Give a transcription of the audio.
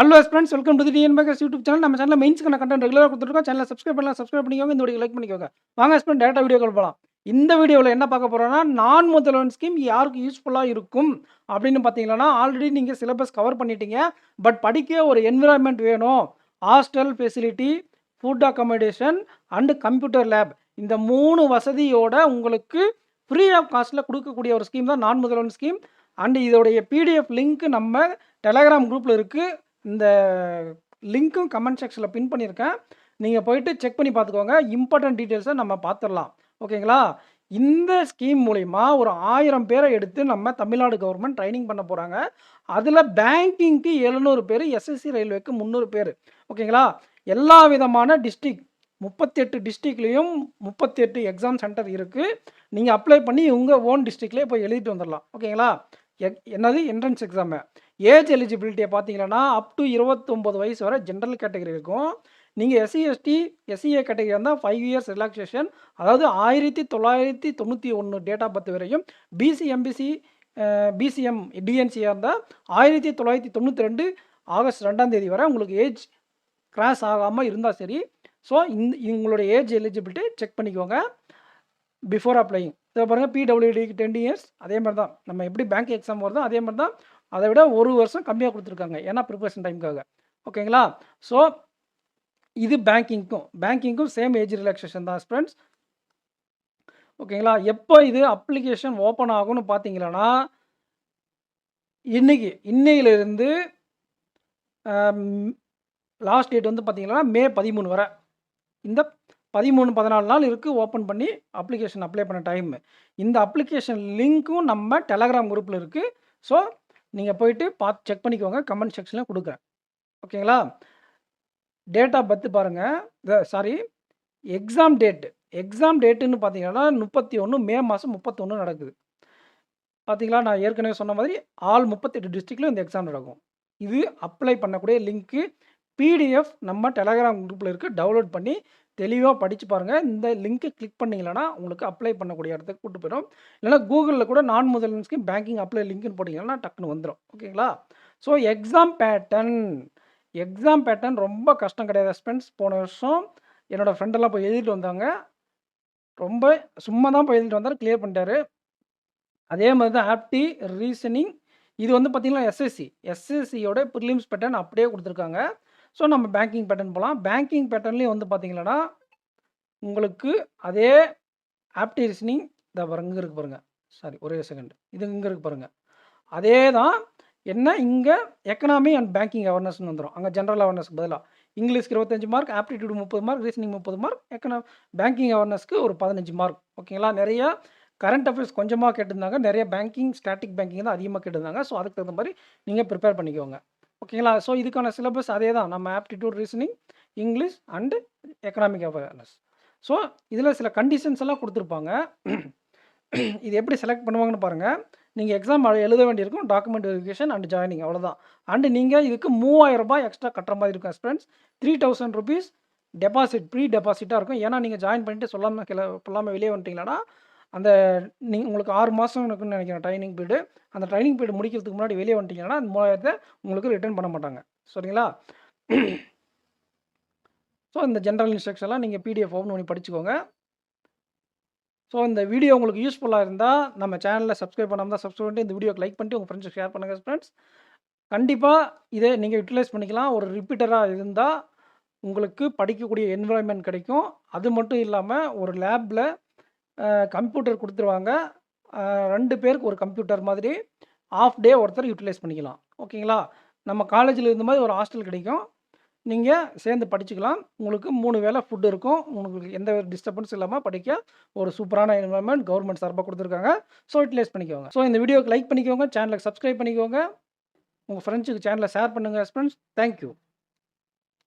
Hello friends, welcome to the TN makers YouTube channel. நம்ம சேனலில் மெயின்ஸ்க்கான content ரெகுலராக கொடுத்துருக்கோம். சேனலை சப்ஸ்கிரைப் பண்ணலாம், சப்ஸ்கிரைப் பண்ணிக்கோங்க. இந்த வீடியோ லைக் பண்ணிக்கோங்க. வாங்க ஃப்ரெண்ட், டேரக்டாக வீடியோக்கள் போகலாம். இந்த வீடியோவில் என்ன பார்க்க போகிறோம்னா, நான் முதல்வன் ஸ்கீம் யாருக்கு யூஸ்ஃபுல்லாக இருக்கும் அப்படின்னு பார்த்தீங்கன்னா, ஆல்ரெடி நீங்கள் சிலபஸ் கவர் பண்ணிட்டீங்க. பட் படிக்க ஒரு என்விரான்மெண்ட் வேணும். Hostel facility, food accommodation and computer lab, இந்த 3 வசதியோட உங்களுக்கு ஃப்ரீ ஆஃப் காஸ்ட்டில் கொடுக்கக்கூடிய ஒரு ஸ்கீம் தான் நான் முதல்வன் ஸ்கீம். அண்டு இதோடைய பிடிஎஃப் லிங்க் நம்ம டெலகிராம் குரூப்பில் இருக்குது. இந்த லிங்க்கும் கமெண்ட் செக்ஷனில் பின் பண்ணியிருக்கேன். நீங்கள் போயிட்டு செக் பண்ணி பார்த்துக்கோங்க. இம்பார்ட்டன்ட் டீட்டெயில்ஸை நம்ம பார்த்துடலாம். ஓகேங்களா? இந்த ஸ்கீம் மூலிமா ஒரு 1000 பேரை எடுத்து நம்ம தமிழ்நாடு கவர்மெண்ட் ட்ரைனிங் பண்ண போகிறாங்க. அதில் பேங்கிங்க்கு 700 பேர், எஸ்எஸ்சி ரயில்வேக்கு 300 பேர். ஓகேங்களா? எல்லா விதமான டிஸ்ட்ரிக்ட் 38 டிஸ்ட்ரிக்ட்லேயும் 38 எக்ஸாம் சென்டர் இருக்குது. நீங்கள் அப்ளை பண்ணி உங்கள் ஓன் டிஸ்ட்ரிக்ட்லேயே போய் எழுதிட்டு வந்துடலாம். ஓகேங்களா? என்னது என்ட்ரன்ஸ் எக்ஸாமு. ஏஜ் எலிஜிபிலிட்டியை பார்த்தீங்கன்னா அப் டு 29 வயசு வரை ஜென்ரல் கேட்டகரி இருக்கும். நீங்கள் எஸ்சி எஸ்டி எஸ்சிஏ கேட்டகரி இருந்தால் 5 இயர்ஸ் ரிலாக்ஸேஷன், அதாவது 1991 டேட் ஆஃப் பர்த் வரையும். பிசி எம்பிசி பிசிஎம் டிஎன்சியாக இருந்தால் 1992 ஆகஸ்ட் 2ஆம் தேதி வரை உங்களுக்கு ஏஜ் கிராஸ் ஆகாமல் இருந்தால் சரி. ஸோ உங்களுடைய ஏஜ் எலிஜிபிலிட்டி செக் பண்ணிக்கோங்க பிஃபோர் அப்ளைங். இதை பாருங்கள், பிடபிள்யூடிக்கு 10 இயர்ஸ். அதே மாதிரி தான் நம்ம எப்படி பேங்க் எக்ஸாம் வருதோ அதே மாதிரி தான், அதை விட 1 வருஷம் கம்மியாக கொடுத்துருக்காங்க, ஏன்னா ப்ரிப்பரேஷன் டைமுக்காக. ஓகேங்களா? ஸோ இது பேங்கிங்க்கும் சேம் ஏஜ் ரிலாக்ஸேஷன் தான் ஃப்ரெண்ட்ஸ். ஓகேங்களா? எப்போ இது அப்ளிகேஷன் ஓப்பன் ஆகும்னு பார்த்தீங்கன்னா, இன்னையிலிருந்து லாஸ்ட் டேட் வந்து பார்த்தீங்கன்னா மே 13 வரை. இந்த 13-14 நாள் இருக்குது ஓப்பன் பண்ணி அப்ளிகேஷன் அப்ளை பண்ண டைம். இந்த அப்ளிகேஷன் லிங்க்கும் நம்ம டெலகிராம் குரூப்பில் இருக்குது. ஸோ நீங்கள் போயிட்டு பார்த்து செக் பண்ணிக்கோங்க. கமெண்ட் செக்ஷனில் கொடுக்குறேன். ஓகேங்களா? டேட் ஆஃப் பர்த் பாருங்கள். சாரி, எக்ஸாம் டேட்டுன்னு பார்த்தீங்கன்னா 31 மே மாதம் 31 நடக்குது. பார்த்தீங்களா? நான் ஏற்கனவே சொன்ன மாதிரி ஆல் 38 டிஸ்ட்ரிக்ட்லையும் இந்த எக்ஸாம் நடக்கும். இது அப்ளை பண்ணக்கூடிய லிங்க்கு பிடிஎஃப் நம்ம டெலகிராம் குரூப்பில் இருக்குது. டவுன்லோட் பண்ணி தெளிவாக படித்து பாருங்கள். இந்த லிங்க்கை கிளிக் பண்ணிங்கன்னா உங்களுக்கு அப்ளை பண்ணக்கூடிய இடத்துக்கு கூட்டு போயிடும். இல்லைனா கூகுளில் கூட நான் முதல்வன் ஸ்கீம் பேங்கிங் அப்ளை லிங்க்னு போட்டிங்கன்னா டக்குன்னு வந்துடும். ஓகேங்களா? ஸோ எக்ஸாம் பேட்டர்ன் ரொம்ப கஷ்டம் கிடையாது ஃப்ரெண்ட்ஸ். போன வருஷம் என்னோடய ஃப்ரெண்டெல்லாம் போய் எழுதிட்டு வந்தாங்க. ரொம்ப சும்மா தான் போய் எழுதிட்டு வந்தார், கிளியர் பண்ணிட்டாரு. அதே மாதிரி தான் ஆப்டி, ரீசனிங். இது வந்து பார்த்திங்கன்னா எஸ்எஸ்சியோட ப்ரிலிம்ஸ் பேட்டர்ன் அப்படியே கொடுத்துருக்காங்க. ஸோ நம்ம பேங்கிங் பேட்டர்ன் போகலாம். பேங்கிங் பேட்டர்ன்லேயும் வந்து பார்த்திங்கன்னா உங்களுக்கு அதே ஆப்டி ரீசனிங் இங்கே இருக்குது பாருங்கள். சாரி, ஒரே செகண்ட். இது இங்கே இருக்குது பாருங்கள். அதே தான். என்ன இங்கே எக்கனாமி அண்ட் பேங்கிங் அவேர்னஸ்னு வந்துடும். அங்கே ஜென்ரல் அவேர்னஸ்க்கு பதிலாக இங்கிலீஷ்க்கு 25 mark, aptitude 30 mark, reasoning 30 mark, banking அவேர்னஸ்க்கு ஒரு 15 மார்க். ஓகேங்களா? நிறையா கரண்ட் அஃபேர்ஸ் கொஞ்சமாக கேட்டிருந்தாங்க. நிறைய ஸ்டாட்டிக் பேங்கிங் தான் அதிகமாக கேட்டிருந்தாங்க. ஸோ அதுக்கு தகுந்த மாதிரி நீங்கள் ப்ரிப்பேர் பண்ணிக்கோங்க. ஓகேங்களா? ஸோ இதுக்கான சிலபஸ் அதே தான். நம்ம aptitude, reasoning, English and economic awareness. So இதில் சில கண்டிஷன்ஸ் எல்லாம் கொடுத்துருப்பாங்க. இது எப்படி செலக்ட் பண்ணுவாங்கன்னு பாருங்கள். நீங்கள் எக்ஸாம் எழுத வேண்டியிருக்கும். டாக்குமெண்ட் வெரிஃபிகேஷன் அண்ட் ஜாயினிங், அவ்வளோதான். அண்டு நீங்கள் இதுக்கு 3000 ரூபாய் எக்ஸ்ட்ரா கட்டுற மாதிரி இருக்கும் ஃப்ரெண்ட்ஸ். 3000 ருபீஸ் டெபாசிட், ப்ரீ டெபாசிட்டாக இருக்கும். ஏன்னா நீங்கள் ஜாயின் பண்ணிட்டு சொல்லாமல் வெளியே வந்துட்டீங்கன்னா அந்த உங்களுக்கு 6 மாதம் இருக்குன்னு நினைக்கிறேன் ட்ரைனிங் பீரியடு. அந்த ட்ரைனிங் பீரியட் முடிக்கிறதுக்கு முன்னாடி வெளியே வந்துட்டீங்கன்னா அந்த 3000 உங்களுக்கு ரிட்டர்ன் பண்ண மாட்டாங்க. சரிங்களா? ஸோ இந்த ஜென்ரல் இன்ஸ்ட்ரக்ஷன்லாம் நீங்கள் பிடிஎஃப் ஓப்பன் பண்ணி படிச்சுக்கோங்க. ஸோ இந்த வீடியோ உங்களுக்கு யூஸ்ஃபுல்லாக இருந்தால் நம்ம சேனலில் சப்ஸ்கிரைப் பண்ணாமல் தான் சப்ஸ்கிரைப் பண்ணிட்டு இந்த வீடியோக்கு லைக் பண்ணிட்டு உங்கள் ஃப்ரெண்ட்ஸுக்கு ஷேர் பண்ணுங்கள் ஃப்ரெண்ட்ஸ். கண்டிப்பாக இதை நீங்கள் யூட்டிலைஸ் பண்ணிக்கலாம். ஒரு ரிப்பீட்டராக இருந்தால் உங்களுக்கு படிக்கக்கூடிய என்விரான்மெண்ட் கிடைக்கும். அது மட்டும் இல்லாமல் ஒரு லேபில் கம்ப்யூட்டர் கொடுத்துருவாங்க. 2 பேருக்கு ஒரு கம்ப்யூட்டர் மாதிரி ஆஃப் டே ஒருத்தர் யூட்டிலைஸ் பண்ணிக்கலாம். ஓகேங்களா? நம்ம காலேஜில் இருந்த மாதிரி ஒரு ஹாஸ்டல் கிடைக்கும். நீங்கள் சேர்ந்து படிச்சுக்கலாம். உங்களுக்கு 3 வேளை ஃபுட் இருக்கும். உங்களுக்கு எந்த டிஸ்டர்பன்ஸ் இல்லாமல் படிக்க ஒரு சூப்பரான என்விரான்மெண்ட் கவர்மெண்ட் சார்பாக கொடுத்துருக்காங்க. ஸோ யூட்டிலைஸ் பண்ணிக்கோங்க. ஸோ இந்த வீடியோக்கு லைக் பண்ணிக்கோங்க, சேனலுக்கு சப்ஸ்கிரைப் பண்ணிக்கோங்க, உங்கள் ஃப்ரெண்ட்ஸுக்கு சேனலை ஷேர் பண்ணுங்கள் ஃப்ரெண்ட்ஸ். தேங்க்யூ.